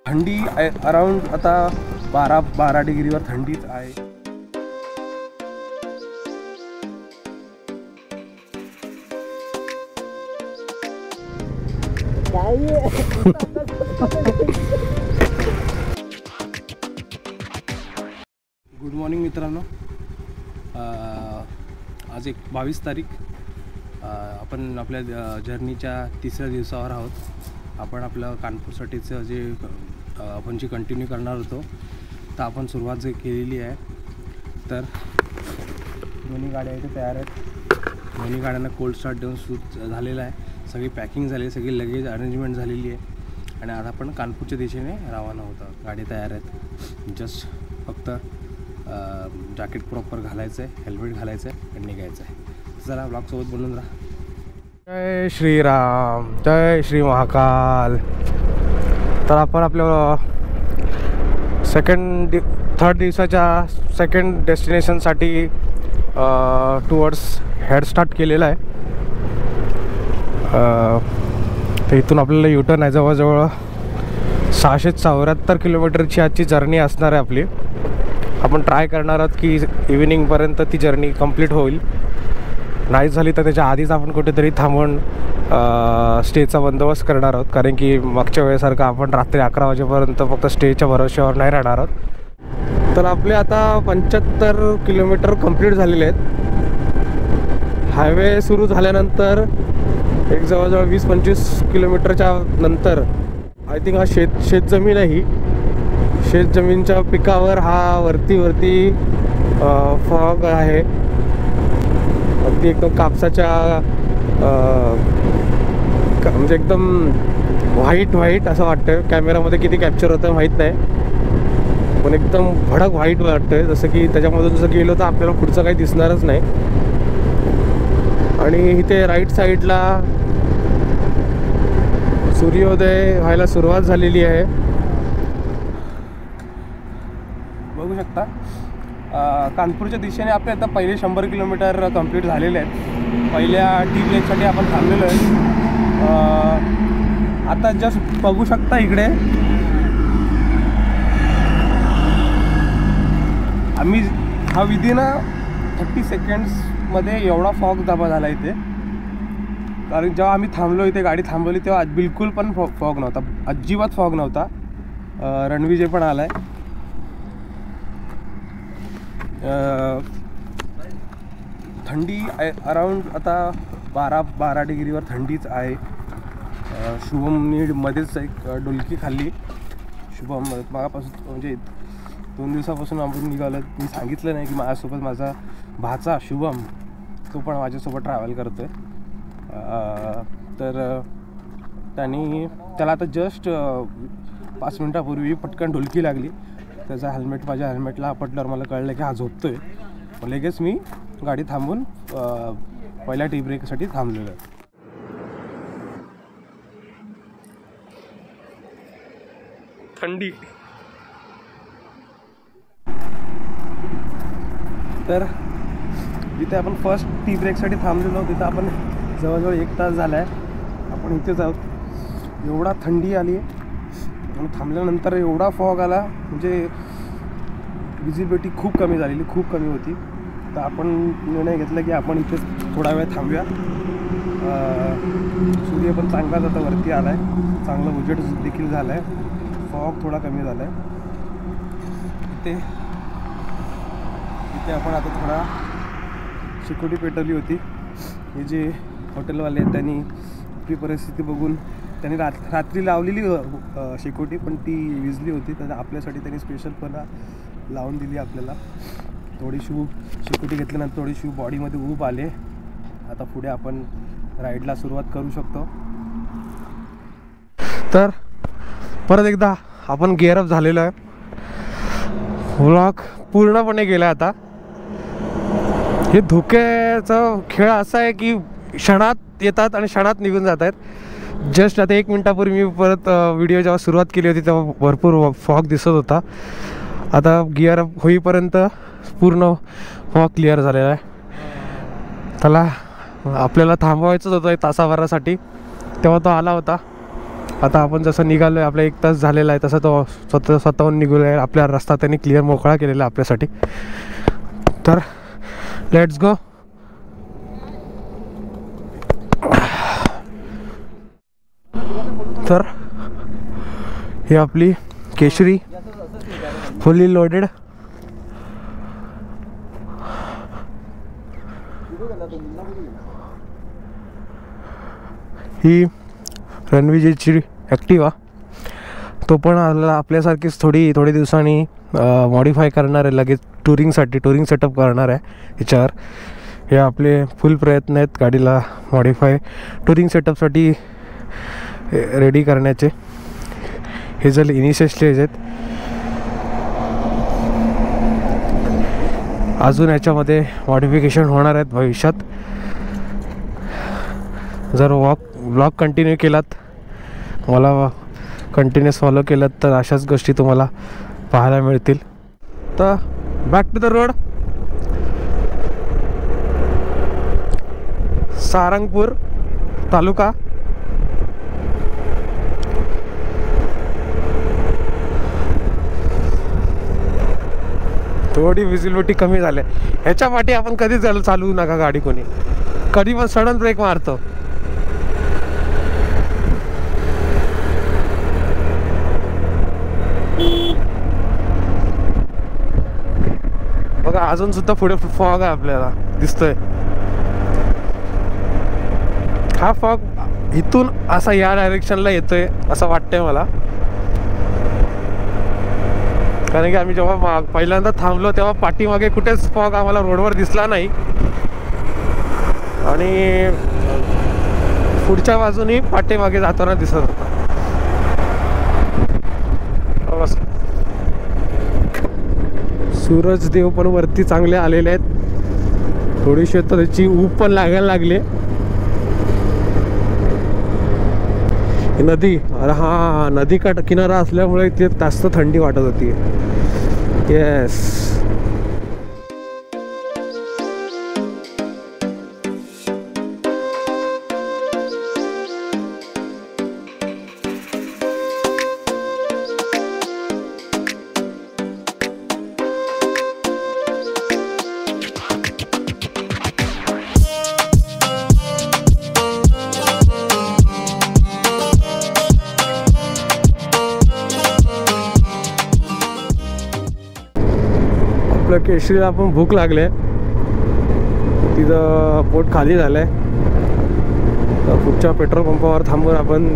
थंडी अराउंड आता 12 डिग्रीवर थंडीच आहे. गुड मॉर्निंग मित्रांनो. आज 22 तारीख. आपण आपल्या जर्नीच्या तिसऱ्या दिवसावर आहोत. आपण आपलं कानपूरसाठीचं जे आपण जे कंटिन्यू करणार होतो तर आपण सुरुवात जे केलेली आहे. तर दोन्ही गाड्या इथे तयार आहेत. दोन्ही गाड्यांना कोल्ड स्टार्ट देऊन सुरू झालेलं आहे. सगळी पॅकिंग झाली, सगळी लगेज अरेंजमेंट झालेली आहे आणि आज आपण कानपूरच्या दिशेने रवाना होतो. गाडी तयार आहेत. जस्ट फक्त जॅकेट प्रॉपर घालायचं आहे, हेल्मेट घालायचं आहे आणि निघायचं आहे. चला ब्लॉगसोबत बोलून राहा. जय श्रीराम, जय श्री महाकाल. तर आपण आपल्या थर्ड दिवसाच्या सेकंड डेस्टिनेशनसाठी टुवर्ड्स हेड स्टार्ट केलेला आहे. तर इथून आपल्याला युटर्न आहे. जवळजवळ 674 किलोमीटरची आजची जर्नी असणार आहे आपली. आपण ट्राय करणार आहोत की इव्हिनिंगपर्यंत ती जर्नी कंप्लीट होईल. नाही झाली तर त्याच्या आधीच आपण कुठेतरी थांबून स्टेचा बंदोबस्त करणार आहोत. कारण की मागच्या वेळेसारखं आपण रात्री 11 वाजेपर्यंत फक्त स्टेच्या भरोश्यावर नाही राहणार आहोत. तर आपले आता 75 किलोमीटर कंप्लीट झालेले आहेत. हायवे सुरू झाल्यानंतर एक जवळजवळ 20-25 किलोमीटरच्या नंतर आय थिंक हा शेतजमीन आहे. ही शेतजमीनच्या पिकावर हा वरती फॉग आहे. अगदी एकदम कापसाच्या म्हणजे एकदम व्हाईट असं वाटतं. कॅमेरामध्ये किती कॅप्चर होतं माहीत नाही, पण एकदम भडक व्हाईट वाटतं. जसं की त्याच्यामधून जसं गेलो तर आपल्याला पुढचं काही दिसणारच नाही. आणि इथे राईट साईडला सूर्योदय व्हायला सुरुवात झालेली आहे. बघू शकता कानपूरच्या दिशेने आपले आता पहिले 100 किलोमीटर कंप्लीट झालेले आहेत. पहिल्या टी ब्रेकसाठी आपण थांबलेलो आहे. आता जस्ट बघू शकता इकडे आम्ही हा विदिन 30 सेकंड्समध्ये एवढा फॉग जमा झाला इथे. कारण जेव्हा आम्ही थांबलो इथे गाडी थांबवली तेव्हा बिलकुल पण फॉग नव्हता, अजिबात फॉग नव्हता. रणवी जे पण आला आहे. थंडी अराउंड आता 12 डिग्रीवर थंडीच आहे. शुभमनी मध्येच एक डुलकी खाल्ली. शुभम मागापासून म्हणजे 2 दिवसापासून आपण निघालो. मी सांगितलं नाही की माझ्यासोबत माझा भाचा शुभम तो पण माझ्यासोबत ट्रॅव्हल करतो आहे. तर त्याला आता जस्ट 5 मिनटापूर्वी पटकन डुलकी लागली. त्याचा माझ्या हेल्मेटला आपटल्यावर मला कळलं की हा झोपतोय. लगेच मी गाडी थांबून पहिल्या टी ब्रेकसाठी थांबलेलो आहे. थंडी. तर जिथे आपण फर्स्ट टी ब्रेकसाठी थांबलेलो तिथं आपण जवळजवळ 1 तास झाला आहे आपण इथेच आहोत. एवढा थंडी आली आहे आणि थांबल्यानंतर एवढा फॉग आला म्हणजे विजिबिलिटी खूप कमी झालेली, खूप कमी होती. तर आपण निर्णय घेतला की आपण इथेच थोडा वेळ थांबूया. सूर्य पण चांगलाच आता वरती आला आहे. चांगलं उजेड देखील झालं आहे. फॉग थोडा कमी झाला आहे. इथे आपण आता थोडा सिक्युरिटी पेटवली होती. हे जे हॉटेलवाले आहेत त्यांनी आपली परिस्थिती बघून त्यांनी रात्री लावलेली सिक्युरिटी पण ती विजली होती. तर आपल्यासाठी त्यांनी स्पेशलपणा लावून दिली आपल्याला. थोडीशी सिक्युरिटी घेतल्यानंतर थोडीशी बॉडीमध्ये ऊब आले. आता पुढे आपण राईडला सुरुवात करू शकतो. तर परत एकदा आपण गिअरअप झालेलो आहे. व्लॉग पूर्णपणे गेला. आता हे धोक्याचा खेळ असा आहे की क्षणात येतात आणि क्षणात निघून जात आहेत. जस्ट आता 1 मिनटापूर्वी मी परत व्हिडिओ जेव्हा सुरुवात केली होती तेव्हा भरपूर फॉग दिसत होता. आता गिअर अप होईपर्यंत पूर्ण फॉग क्लिअर झालेला आहे. त्याला आपल्याला थांबवायचंच होतं 1 तासाभरासाठी, तेव्हा तो आला होता. आता आपण जसं निघालो आहे, आपला 1 तास झालेला आहे, तसं तो स्वतःहून निघालो आहे. आपला रस्ता त्यांनी क्लिअर मोकळा केलेला आहे आपल्यासाठी. तर लेट्स गो. तर ही आपली केशरी फुल्ली लोडेड. ही रणविजेची ॲक्टिवा, तो पण आपल्यासारखीच थोडी दिवसांनी मॉडिफाय करणार आहे, लगेच टुरिंग सेटअप करणार आहे याच्यावर. हे आपले फुल प्रयत्न आहेत गाडीला टुरिंग सेटअपसाठी रेडी करण्याचे. हे जर इनिशियल स्टेज आहेत. अजून याच्यामध्ये मॉडिफिकेशन होणार आहेत भविष्यात. जर ब्लॉग कंटिन्यू केलात, मला कंटिन्यूस फॉलो केलात, तर अशाच गोष्टी तुम्हाला पाहायला मिळतील. तर back to the road. Sarangpur तालुका. थोडी विजिबिलिटी कमी झाली. ह्याच्या पाठी आपण कधी चालवू नका गाडी कोणी, कधी पण सडन ब्रेक मारतो. बघा अजून सुद्धा पुढे फॉग आहे, आपल्याला दिसतोय. हा फॉग इथून असा या डायरेक्शनला येतोय असं वाटतंय मला, कारण की आम्ही जेव्हा पहिल्यांदा थांबलो तेव्हा पाठीमागे कुठेच फॉग आम्हाला रोडवर दिसला नाही, आणि पुढच्या बाजूनी पाठीमागे जाताना दिसत होता. सूरजदेव पण वरती चांगले आलेले आहेत. थोडीशी तर त्याची ऊब पण लागायला लागली. नदी, अरे हा नदी किनारा असल्यामुळे ते जास्त थंडी वाटत होती. येस. आपल्या केशरीला पण भूक लागले, तिथं पोट खाली झालंय. तर पुढच्या पेट्रोल पंपावर थांबून आपण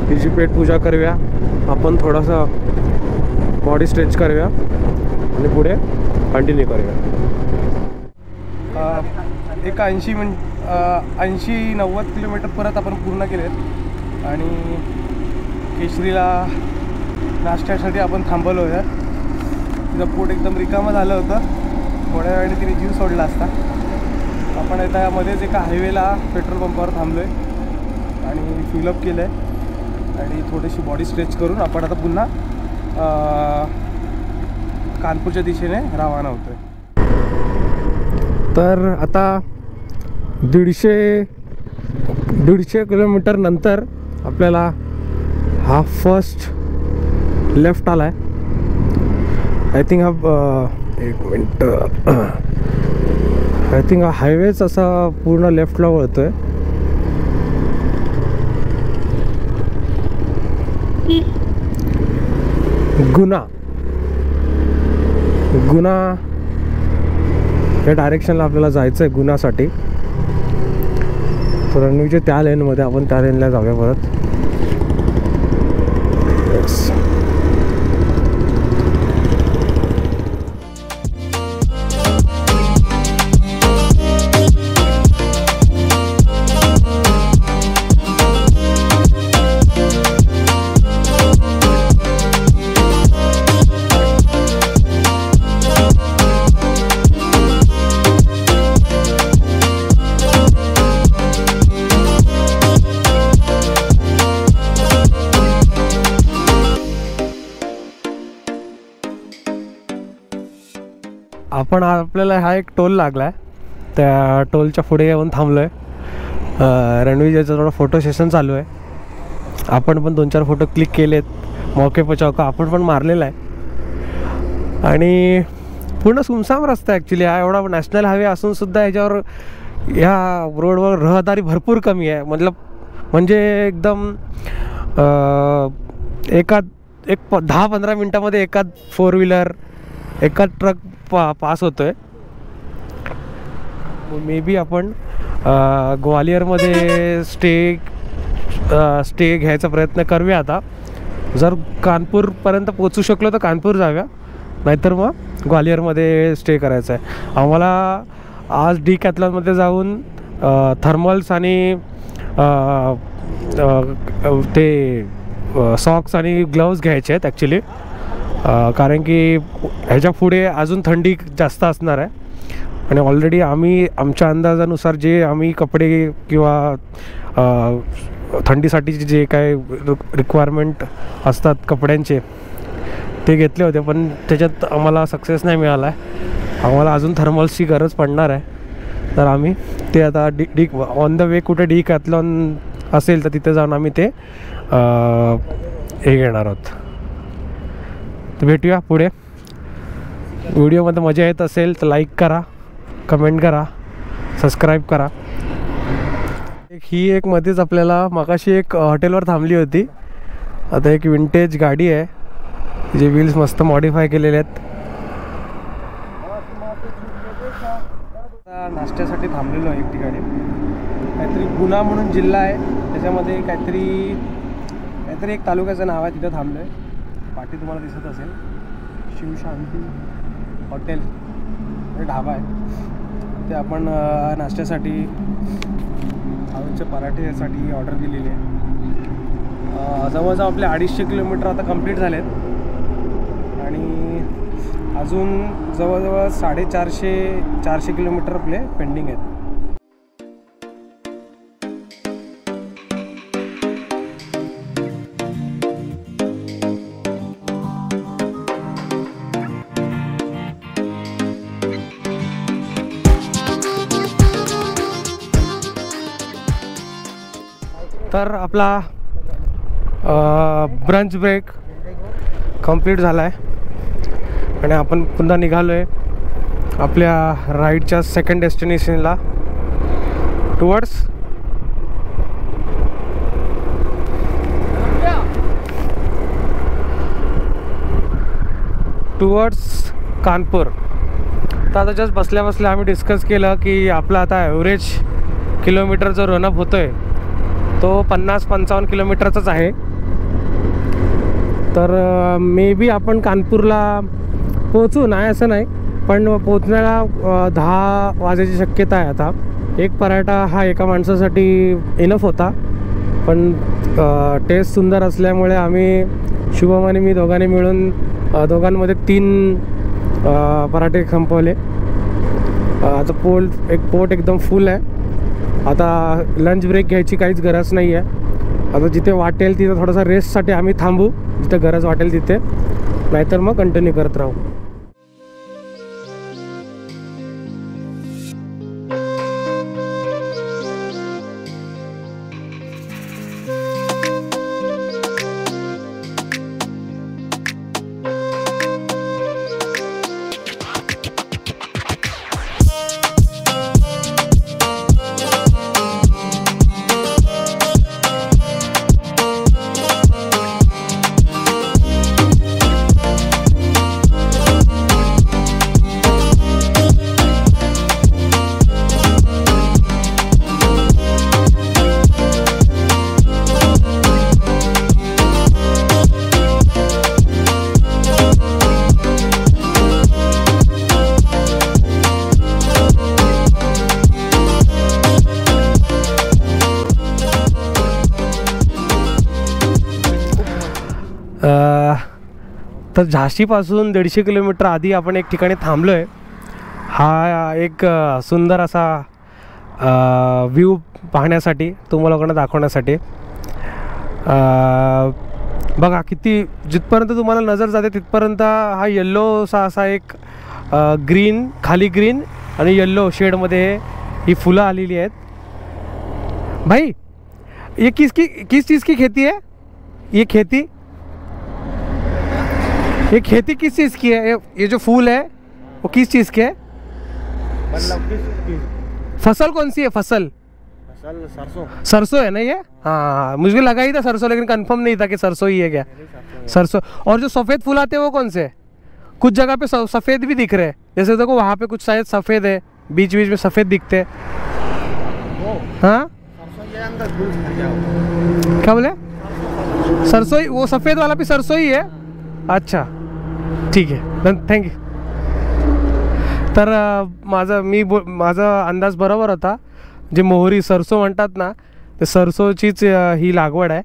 तिची पेट पूजा करूया. आपण थोडासा बॉडी स्ट्रेच करूया आणि पुढे कंटिन्यू करूया. एक 80-90 किलोमीटर परत आपण पूर्ण केलेत आणि केशरीला नाश्त्यासाठी आपण थांबवलो आहे. तिचं पोट एकदम रिकामं झालं होतं, थोड्या वेळाने तिने जीव सोडला असता. आपण आता मध्येच एका हायवेला पेट्रोल पंपावर थांबलो आहे आणि फिलअप केलं आहे आणि थोडीशी बॉडी स्ट्रेच करून आपण आता पुन्हा कानपूरच्या दिशेने रवाना होतो आहे. तर आता 150 किलोमीटर नंतर आपल्याला हा फर्स्ट लेफ्ट आला आहे. आय थिंक हा हायवेच असा पूर्ण लेफ्टला वळतोय. गुना या डायरेक्शनला आपल्याला जायचं आहे गुनासाठी. तर रणवीच्या त्या लेनमध्ये आपण त्या लेनला जाऊया परत. आपल्याला हा एक टोल लागला आहे, त्या टोलच्या पुढे येऊन थांबलो आहे. रणवीरचं थोडं फोटो सेशन चालू आहे आपण पण 2-4 फोटो क्लिक केलेत. मौके पे चौका आपण पण मारलेला आहे. आणि पूर्ण सुमसाम रस्ता ॲक्च्युली हा. एवढा नॅशनल हायवे असून सुद्धा याच्यावर ह्या रोडवर रहदारी भरपूर कमी आहे. म्हणजे एकदम एक 10-15 मिनटामध्ये एखाद 4 व्हीलर एखाद ट्रक पास होतोय. मे बी आपण ग्वालियरमध्ये स्टे घ्यायचा प्रयत्न करूया. आता जर कानपूरपर्यंत पोचू शकलो तर कानपूर जाऊया, नाहीतर मग ग्वालियरमध्ये स्टे करायचा आहे आम्हाला. आज डिकॅथलॉनमध्ये जाऊन थर्मल्स आणि ते सॉक्स आणि ग्लव्ज घ्यायचे आहेत ॲक्च्युली, कारण की ह्याच्या पुढे अजून थंडी जास्त असणार आहे. आणि ऑलरेडी आम्ही आमच्या अंदाजानुसार जे आम्ही कपडे किंवा थंडीसाठीचे जे काय रिक्वायरमेंट असतात कपड्यांचे ते घेतले होते, पण त्याच्यात आम्हाला सक्सेस नाही मिळाला आहे. आम्हाला अजून थर्मल्सची गरज पडणार आहे. तर आम्ही ते आता ऑन द वे कुठे डिकॅथलॉन असेल तर तिथे जाऊन आम्ही ते हे घेणार आहोत. तर भेटूया पुढे. व्हिडिओमध्ये मजा येत असेल तर लाईक करा, कमेंट करा, सबस्क्राईब करा. ही एक मध्येच आपल्याला मगाशी एक हॉटेलवर थांबली होती. आता एक विंटेज गाडी आहे, जे व्हील्स मस्त मॉडिफाय केलेले आहेत. नाश्त्यासाठी थांबलेलो आहे एक ठिकाणी. काहीतरी गुना म्हणून जिल्हा आहे, त्याच्यामध्ये काहीतरी एक तालुक्याचं नाव आहे, तिथं थांबलो आहे. पाठी तुम्हाला दिसत असेल, शिवशांती हॉटेल हे ढाबा आहे. ते आपण नाश्त्यासाठी आलूचे पराठेसाठी ऑर्डर दिलेली आहे. जवळजवळ आपले 250 किलोमीटर आता कंप्लीट झालेत आणि अजून जवळजवळ 450 किलोमीटर आपले पेंडिंग आहेत. तर आपला ब्रंच ब्रेक कंप्लीट झाला आहे आणि आपण पुन्हा निघालो आहे आपल्या राईडच्या सेकंड डेस्टिनेशनला टुवर्ड्स कानपूर. तर आता जस्ट बसल्या बसल्या आम्ही डिस्कस केलं की आपला आता ॲव्हरेज किलोमीटर जो रनअप होतो आहे तो 50-55 किलोमीटरचाच आहे. तर मे बी आपण कानपूरला पोचू, नाही असं नाही, पण पोचण्याला 10 वाजायची शक्यता आहे. आता एक पराठा हा एका माणसासाठी इनफ होता, पण टेस्ट सुंदर असल्यामुळे आम्ही शुभम आणि मी दोघांनी मिळून दोघांमध्ये 3 पराठे संपवले. आता पोट एकदम फुल आहे. आता लंच ब्रेक घ्यायची काहीच गरज नाही आहे. आता जिथे वाटेल तिथे थोडासा रेस्टसाठी आम्ही थांबू, जिथे गरज वाटेल तिथे, नाहीतर मग कंटिन्यू करत राहू. तर झाशीपासून 150 किलोमीटर आधी आपण एक ठिकाणी थांबलो आहे. हा एक सुंदर असा व्ह्यू पाहण्यासाठी, तुम्हाला लोकांना दाखवण्यासाठी. बघा किती, जिथपर्यंत तुम्हाला नजर जाते तिथपर्यंत हा येल्लोसा असा एक ग्रीन, खाली ग्रीन आणि येल्लो शेडमध्ये ही फुलं आलेली आहेत. भाई ये किस चीज़ की खेती है? ये खेती किस चीज़ की है? ये जो फूल है वो किस चीज़ के है? फसल कौन सी है? फसल सरसों है ना ये? हाँ, मुझे लगा ही था सरसों, लेकिन कंफर्म नहीं था कि सरसों ही है क्या। सरसों। और जो सफ़ेद फूल आते हैं वो कौन से है? कुछ जगह पे सफ़ेद भी दिख रहे हैं, जैसे देखो वहाँ पे कुछ शायद सफ़ेद है, बीच बीच में सफ़ेद दिखते हैं। हाँ क्या बोले? सरसों ही, वो सफ़ेद वाला भी सरसों ही है? अच्छा ठीक आहे, थँक्यू। तर माझा अंदाज बरोबर होता, जे मोहरी सरसो म्हणतात ना, ते सरसोचीच ही लागवड आहे।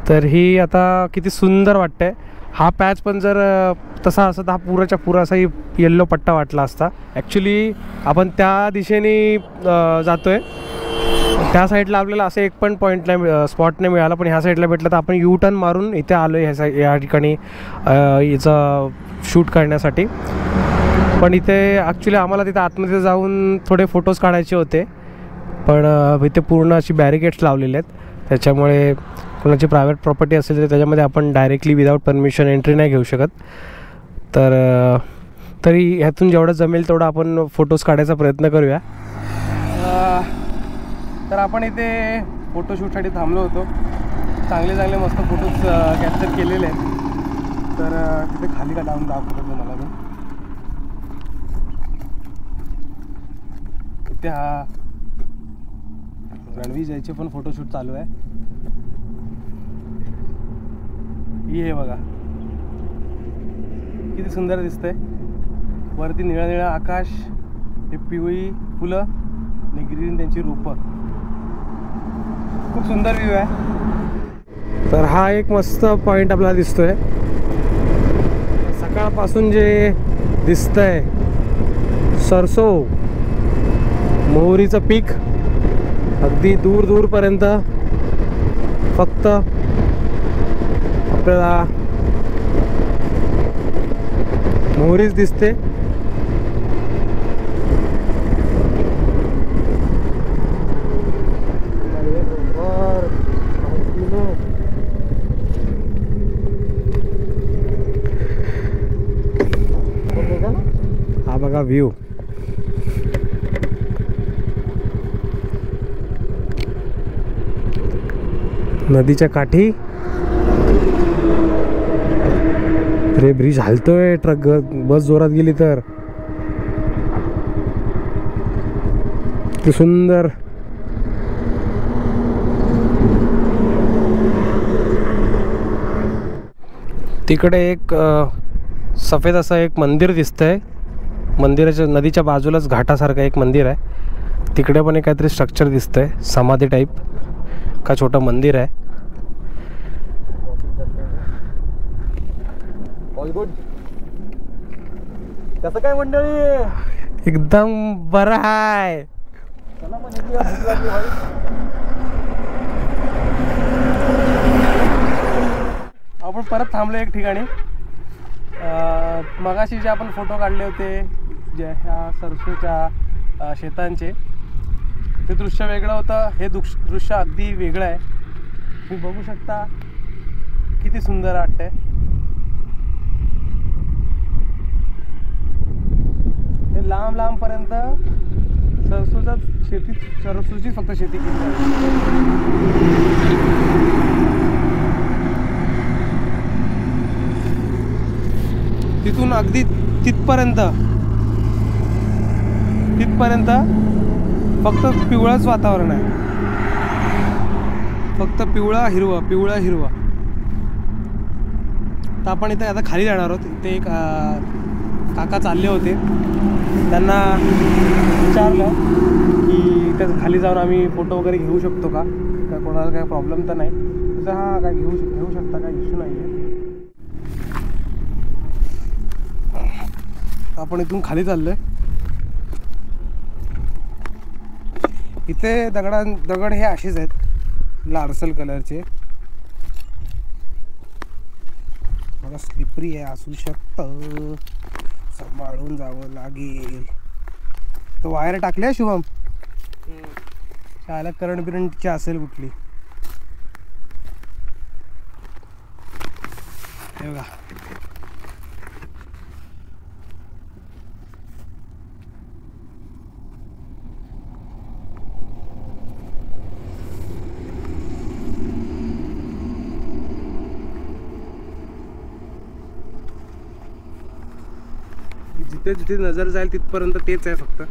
तर ही आता किती सुंदर वाटते। हा पॅच पण जर तसा असता तर हा पुराच्या पुरा असा येल्लो पट्टा वाटला असता। ॲक्च्युली आपण त्या दिशेने जातोय, त्या साईडला आपल्याला असं एक पण पॉईंट नाही, स्पॉट नाही मिळाला, पण ह्या साईडला भेटलं तर आपण यू टर्न मारून इथे आलो आहे या ठिकाणी याचं शूट करण्यासाठी। पण इथे ॲक्च्युली आम्हाला तिथे आतमध्ये जाऊन थोडे फोटोज काढायचे होते, पण इथे पूर्ण अशी बॅरिकेड्स लावलेले आहेत, त्याच्यामुळे कोणाची प्रायव्हेट प्रॉपर्टी असेल तर त्याच्यामध्ये आपण डायरेक्टली विदाऊट परमिशन एंट्री नाही घेऊ शकत। तर तरी ह्यातून जेवढं जमेल तेवढं आपण फोटोज काढायचा प्रयत्न करूया। तर आपण इथे फोटोशूटसाठी थांबलो होतो, चांगले चांगले मस्त फोटोज कॅप्चर केलेले आहेत। तर तिथे खाली का डाऊन दाखवतो मला मी। इथे हा रणवीर जयचे पण फोटोशूट चालू आहे। हे बघा किती सुंदर दिसतंय, वरती निळं निळं आकाश, हे पिवळी फुलं आणि ग्रीन त्यांची रोपं, खूप सुंदर व्ह्यू आहे। तर हा एक मस्त पॉईंट आपल्याला दिसतोय, सकाळपासून जे दिसतंय सरसो मोहरीचं पीक अगदी दूर दूरपर्यंत फक्त आपल्याला मोहरीच दिसते। हा बघा व्ह्यू, नदीच्या काठी। अरे ब्रिज हलतोय, ट्रक बस जोरात गेली तर। किती सुंदर। तिकडे एक सफेद असं एक मंदिर दिसतंय, मंदिराच्या नदीच्या बाजूलाच घाटासारखं एक मंदिर आहे। तिकडे पण एक काहीतरी स्ट्रक्चर दिसतंय, समाधी टाईप का छोटं मंदिर आहे। ऑल गुड, कसं काय मंडळी? एकदम बरं आहे। चला मग निघूया, भूक लागली भाई। आपण परत थांबलो एक ठिकाणी। मगाशी जे आपण फोटो काढले होते जे ह्या सरसोच्या शेतांचे, ते दृश्य वेगळं होतं, हे दृश्य अगदी वेगळं आहे। तुम्ही बघू शकता किती सुंदर वाटतंय। हे लांब लांबपर्यंत सरसोची फक्त शेती केली जाते। तिथून अगदी तिथपर्यंत फक्त पिवळंच वातावरण आहे, फक्त पिवळा हिरवा। तर आपण इथे आता खाली जाणार आहोत। इथे एक काका चालले होते, त्यांना विचारलं की त्या खाली जाऊन आम्ही फोटो वगैरे घेऊ शकतो का, काय कोणाला काय प्रॉब्लेम तर नाही? तसं हां, काय घेऊ शकता, काय इश्यू नाही आहे। आपण इथून खाली चाललोय। इथे दगड हे असेच आहेत, लारसल कलरचे, बघा स्लिपरी आहे, असू शकतं, सांभाळून जावं लागेल। तो वायर टाकल्या शुभम, शाळेला करंट बिरंटची असेल कुठली। हे बघा जिथे जिथे नजर जाईल तिथपर्यंत तेच आहे फक्त.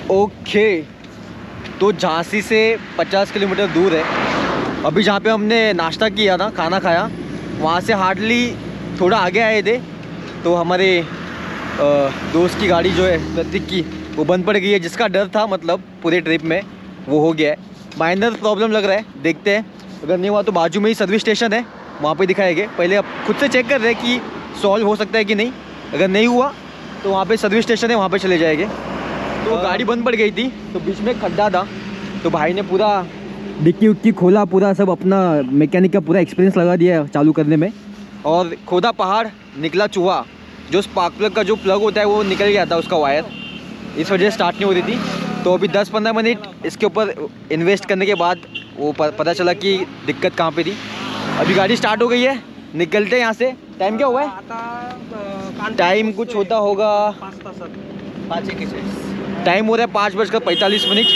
ओके, तो झांसी से 50 किलोमीटर दूर है. अभी जहाँ पे हमने नाश्ता किया था, खाना खाया, वहाँ से हार्डली थोड़ा आगे आए थे तो हमारे दोस्त की गाड़ी जो है प्रतीक की, वो बंद पड़ गई है. जिसका डर था मतलब पूरे ट्रिप में, वो हो गया है. माइनर प्रॉब्लम लग रहा है, देखते हैं. अगर नहीं हुआ तो बाजू में ही सर्विस स्टेशन है, वहाँ पे दिखाएंगे. पहले अब खुद से चेक कर रहे हैं कि सॉल्व हो सकता है कि नहीं. अगर नहीं हुआ तो वहाँ पे सर्विस स्टेशन है, वहाँ पे चले जाएंगे. तो गाड़ी बंद पड़ गई थी तो बीच में खड्डा था, तो भाई ने पूरा डिक्की उक्की खोला, पूरा सब अपना मैकेनिक का पूरा एक्सपीरियंस लगा दिया चालू करने में. और खोदा पहाड़, निकला चूहा. जो स्पार्क प्लग का जो प्लग होता है वो निकल गया था उसका वायर, इस वजह से स्टार्ट नहीं हो रही थी. तो अभी 10-15 मिनट इसके ऊपर इन्वेस्ट करने के बाद वो पता चला कि दिक्कत कहाँ पे थी. अभी गाड़ी स्टार्ट हो गई है, निकलते हैं यहाँ से. टाइम क्या हुआ है? टाइम कुछ होता होगा, टाइम हो रहा है 5:45.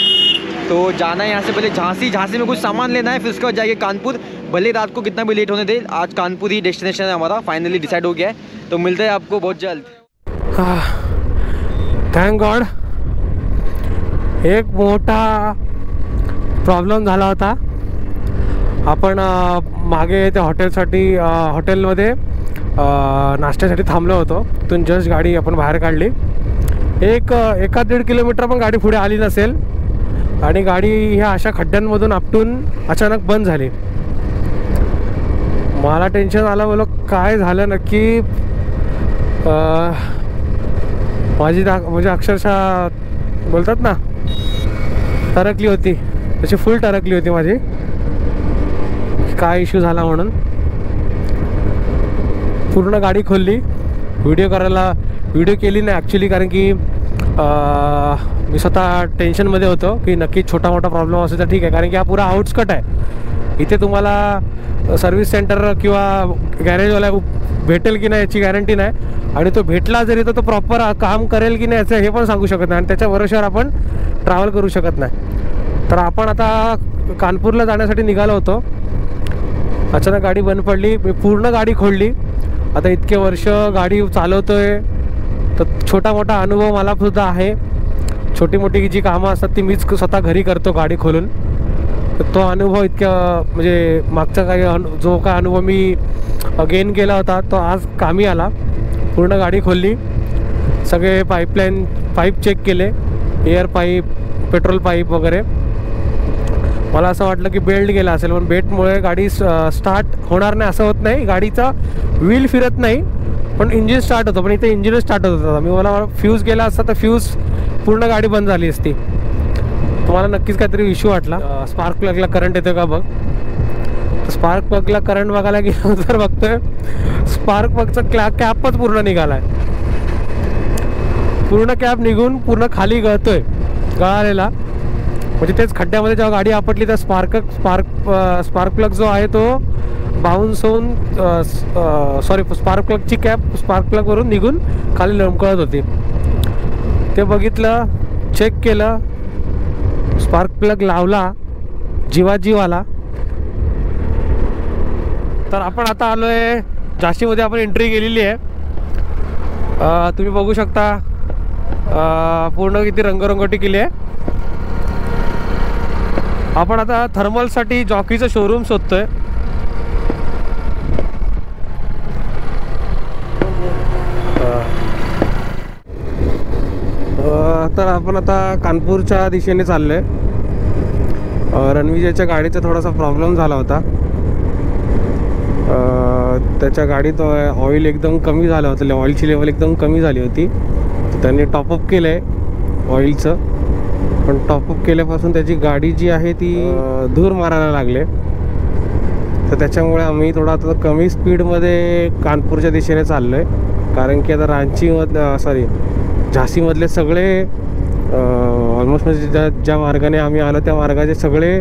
तो जाना है यहाँ से पहले झांसी. झांसी में कुछ सामान लेना है, फिर उसके बाद जाएंगे कानपुर. भले रात को कितना भी लेट होने दे, आज कानपुर ही डेस्टिनेशन है हमारा. फाइनली डिसाइड हो गया है. तो मिलते हैं आपको बहुत जल्द. Thank God. एक मोठा प्रॉब्लेम झाला होता. आपण मागे त्या हॉटेलमध्ये नाश्त्यासाठी थांबलो होतो. तिथून जस्ट गाडी आपण बाहेर काढली. 1-1.5 किलोमीटर पण गाडी पुढे आली नसेल आणि गाडी ह्या अशा खड्ड्यांमधून आपटून अचानक बंद झाली. मला टेन्शन आलं, बोलो काय झालं नक्की. माझी म्हणजे अक्षरशः बोलतात ना, टरकली होती, तशी फुल टरकली होती माझी. काय इश्यू झाला म्हणून पूर्ण गाडी खोलली. व्हिडिओ केली नाही ॲक्च्युली, कारण की मी स्वतः टेन्शनमध्ये होतो की नक्की छोटा मोठा प्रॉब्लेम असेल तर ठीक आहे, कारण की हा पुरा आउटस्कट आहे. इथे तुम्हाला सर्व्हिस सेंटर किंवा गॅरेजवाला भेटेल की नाही याची गॅरंटी नाही, आणि तो भेटला जरी तर तो प्रॉपर काम करेल की नाही याचं हे पण सांगू शकत नाही, आणि त्याच्या भरोश्यावर आपण ट्रॅव्हल करू शकत नाही. तर आपण आता कानपूरला जाण्यासाठी निघालो होतो. अचानक गाडी बंद पडली. मी पूर्ण गाडी खोलली. आता इतके वर्ष गाडी चालवतोय तर छोटा मोठा अनुभव मला सुद्धा आहे. छोटी मोठी जी कामं असतात ती मीच स्वतः घरी करतो गाडी खोलून. तर तो अनुभव इतक्या म्हणजे मागचा जो काय अनुभव मी गेन केला होता तो आज कामी आला. पूर्ण गाडी खोलली, सगळे पाईप चेक केले, एअर पाईप, पेट्रोल पाईप वगैरे. मला असं वाटलं की बेल्ट गेला असेल, पण बेल्टमुळे गाडी स्टार्ट होणार नाही असं होत नाही. गाडीचा व्हील फिरत नाही पण इंजिन स्टार्ट होतं, पण इथे इंजिनच स्टार्ट होत होता. मला फ्यूज गेला असता तर फ्यूज पूर्ण गाडी बंद झाली असती. तुम्हाला नक्कीच काहीतरी इश्यू वाटला. स्पार्क प्लगला करंट येतो का बघ. स्पार्क प्लगला करंट बघायला गेलो तर बघतोय स्पार्क प्लगचा कॅपच पूर्ण निघाला आहे. पूर्ण कॅप निघून पूर्ण खाली गळतोय, गळालेला. म्हणजे तेच खड्ड्यामध्ये जेव्हा गाडी आपटली तर स्पार्क प्लग जो आहे तो बाउन्स होऊन स्पार्क प्लगची कॅप स्पार्क प्लगवरून निघून खाली लमकळत होती. ते बघितलं, चेक केलं, स्पार्क प्लग लावला, जीवाला. तर आपण आता आलो आहे झाशीमध्ये. आपण एंट्री केलेली आहे. तुम्ही बघू शकता पूर्ण किती रंगरंगोटी केली आहे. आपण आता थर्मलसाठी जॉकीचं शोरूम शोधतोय. तर आपण आता कानपूरच्या दिशेने चाललोय. रणविजयच्या गाडीचा थोडासा प्रॉब्लेम झाला होता. त्याच्या गाडीत ऑइल एकदम कमी झालं होतं, ऑइलची लेवल एकदम कमी झाली होती. त्यांनी टॉपअप केलं आहे ऑइलचं, पण टॉपअप केल्यापासून त्याची गाडी जी आहे ती धूर मारायला लागले. तर त्याच्यामुळे आम्ही थोडा आता कमी स्पीडमध्ये कानपूरच्या दिशेने चाललो आहे. कारण की आता झाशीमधले सगळे ऑलमोस्ट म्हणजे ज्या मार्गाने आम्ही आलो त्या मार्गाचे सगळे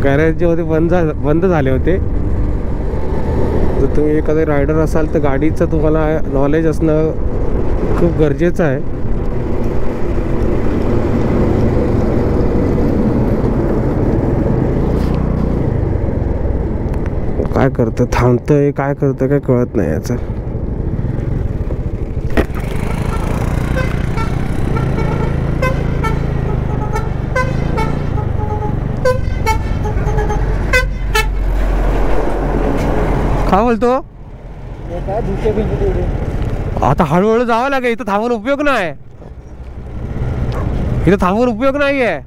गॅरेज जे होते बंद झाले होते. जर तुम्ही एखादे रायडर असाल तर गाडीचं तुम्हाला नॉलेज असणं खूप गरजेचं आहे. काय करतं, थांबतंय, काय करतं काय कळत नाही याचं. काय बोलतो आता? हळूहळू जावं लागेल, इथं थांबून उपयोग नाही, इथं थांबून उपयोग नाहीये.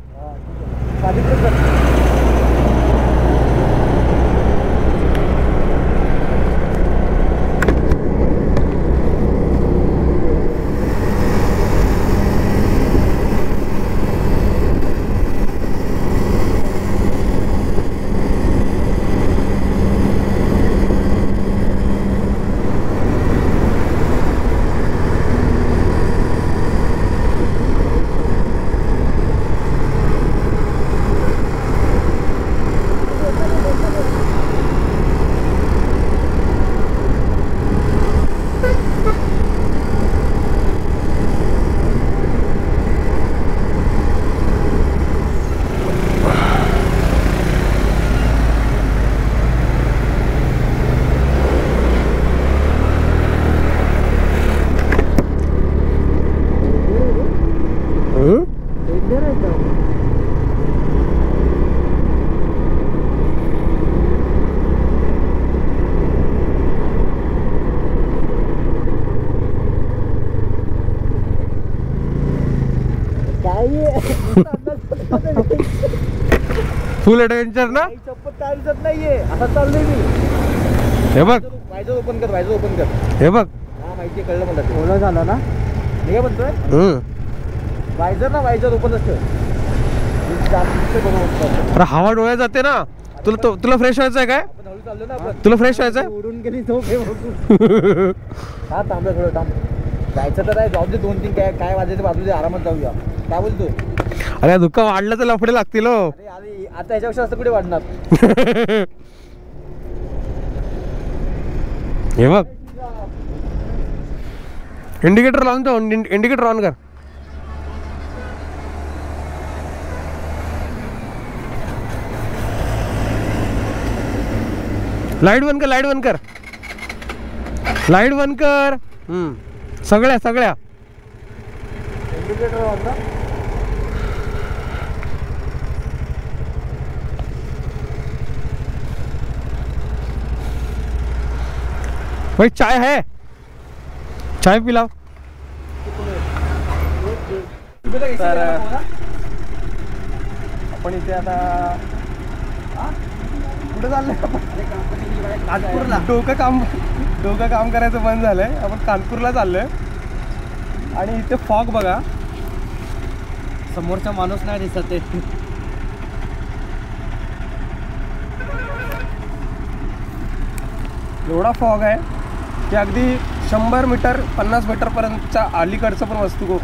फुल ऍडव्हेंचर ना. दिसत नाहीये, आता चाललोय मी. हे बघ, वायझर ओपन कर, वायझर ओपन कर. हे बघ, हा माहिती कळलं मला. ओला झाला ना, मी काय म्हणतोय, वायझर ना, वायझर ओपन असतं. अरे हवा डोळ्यात जाते ना. तुला फ्रेश व्हायचं आहे काय? आपण हळू चाललो ना, आपण तुला फ्रेश व्हायचं आहे? उडून गेली झोप हे हा थांबलं थोडं, थांब. जायचं तर आहे, जाऊ दे 2-3 काय वाजायचं बाजूला, आरामात जाऊया. काय बोलतो? अरे धुक्का वाढलं तर लफडे लागतील. हो अरे आता ह्याच्यापेक्षा असं कुठे वाढणार. हे बघ, इंडिकेटर लावून तो, इंडिकेटर ऑन कर. लाईट बंद कर, लाईट बंद कर, लाईट बंद कर. सगळ्या इंडिकेटर ऑन ना. भाई चाय है, चाय पिलाओ. तर आपण इथे आता कुठं चाललंय? कानपूरला. डोकं काम करायचं बंद झालंय. आपण कानपूरला चाललोय आणि इथे फॉग बघा, समोरचा माणूस नाही दिसत आहे. एवढा फॉग आहे की अगदी 100 मीटर 50 मीटरपर्यंतच्या अलीकडचं पण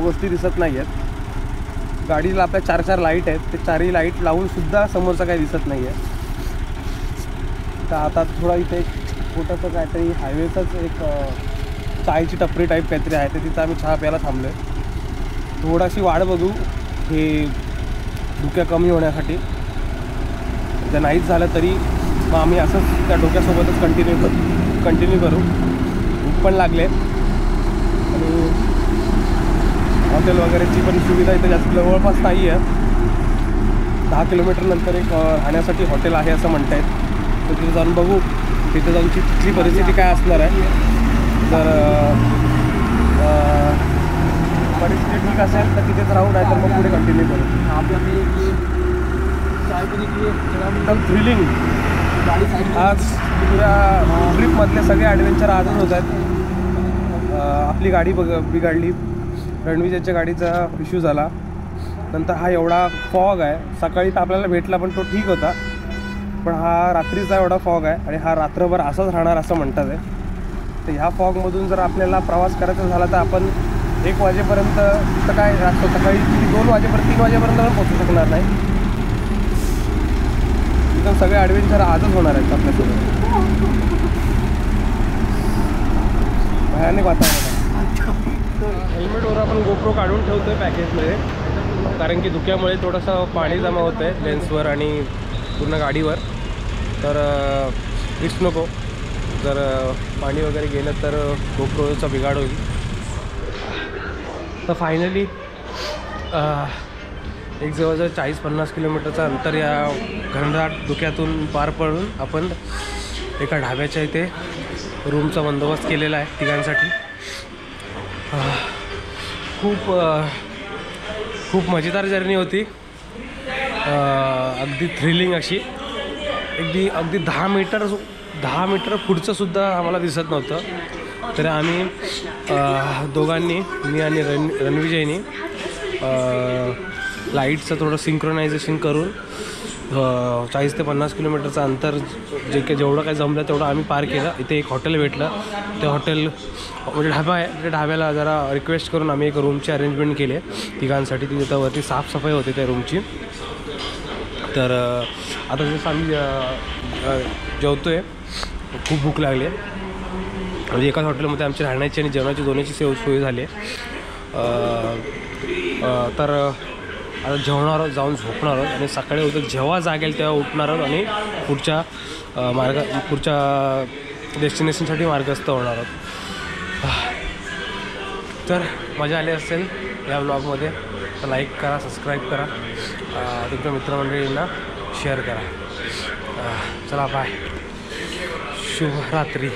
वस्ती दिसत नाही आहेत. गाडीला आपल्या 4 लाईट आहेत, ते 4ही लाईट लावून सुद्धा समोरचं काही दिसत नाही आहे. तर आता थोडा इथे एक छोटंसं काहीतरी हायवेचंच एक चायची टपरी टाईप काहीतरी आहे, तर तिथं आम्ही चहा प्यायला थांबलो आहे. थोडाशी वाढ बघू हे धुक्या कमी होण्यासाठी. जर नाहीच झालं तरी मग आम्ही असंच त्या डोक्यासोबतच कंटिन्यू करू. भूक पण लागले आणि हॉटेल वगैरेची पण सुविधा इथे जास्त जवळपास नाही आहे. 10 किलोमीटर नंतर एक राहण्यासाठी हॉटेल आहे असं म्हणत आहेत. तर तिथे जाऊन बघू, तिथे जाऊन तिथली परिस्थिती काय असणार आहे. जर परिस्थिती ठीक असेल तर तिथेच राहू, नाही तर मग पुढे कंटिन्यू करू. एकदम थ्रिलिंग आज पुऱ्या ट्रिपमधले सगळे ॲडव्हेंचर आजच होत आहेत. आपली गाडी बिघडली, रणविजयच्या गाडीचा इश्यू झाला. नंतर हा एवढा फॉग आहे, सकाळी तर आपल्याला भेटला पण तो ठीक होता, पण हा रात्रीचा एवढा फॉग आहे आणि हा रात्रभर असाच राहणार असं म्हणतात आहे. तर ह्या फॉगमधून जर आपल्याला प्रवास करायचा झाला तर आपण 1 वाजेपर्यंत तिथं काय सकाळी 2 वाजेपर्यंत 3 वाजेपर्यंत पण पोहोचू शकणार नाही. एकदम सगळे ॲडव्हेंचर आजच होणार आहेत आपल्यासोबत. भयानक वातावरण आहे. हेल्मेटवर आपण गोप्रो काढून ठेवतो आहे पॅकेजमध्ये, कारण की धुक्यामुळे थोडंसं पाणी जमा होतं आहे लेन्सवर आणि पूर्ण गाडीवर. तर रिस्क नको, जर पाणी वगैरे गेलं तर गोप्रोचा बिघाड होईल. तर फायनली एक जवळजवळ 40-50 किलोमीटरचं अंतर या घनदाट धुक्यातून पार पडून आपण एका ढाब्याच्या इथे रूमचा बंदोबस्त केलेला आहे तिघांसाठी. खूप मजेदार जर्नी होती, अगदी थ्रिलिंग अशी. अगदी 10 मीटर पुढचं सुद्धा आम्हाला दिसत नव्हतं. तर आम्ही दोघांनी, मी आणि रणविजयनी लाईटचं थोडं सिंक्रोनायझेशन करून 40 ते 50 किलोमीटरचं अंतर जेवढं काही जमलं तेवढं आम्ही पार केलं. इथे एक हॉटेल भेटलं, ते हॉटेल म्हणजे ढाबा आहे, त्या ढाब्याला जरा रिक्वेस्ट करून आम्ही एक रूमची अरेंजमेंट केली तिघांसाठी. तिथे वरती साफसफाई होते त्या रूमची. तर आता जसं आम्ही जेवतो आहे, खूप भूक लागली आहे. म्हणजे एकाच हॉटेलमध्ये आमची राहण्याची आणि जेवणाची दोन्हीची सोय झाली आहे. तर आता जेवणार आहोत, जाऊन झोपणार आहोत आणि सकाळी उद्या जेव्हा जागेल तेव्हा उठणार आहोत आणि पुढच्या डेस्टिनेशनसाठी मार्गस्थ होणार आहोत. तर मजा आली असेल या ब्लॉगमध्ये तर लाईक करा, सबस्क्राईब करा, तुमच्या मित्रमंडळींना शेअर करा. चला बाय, शुभरात्री.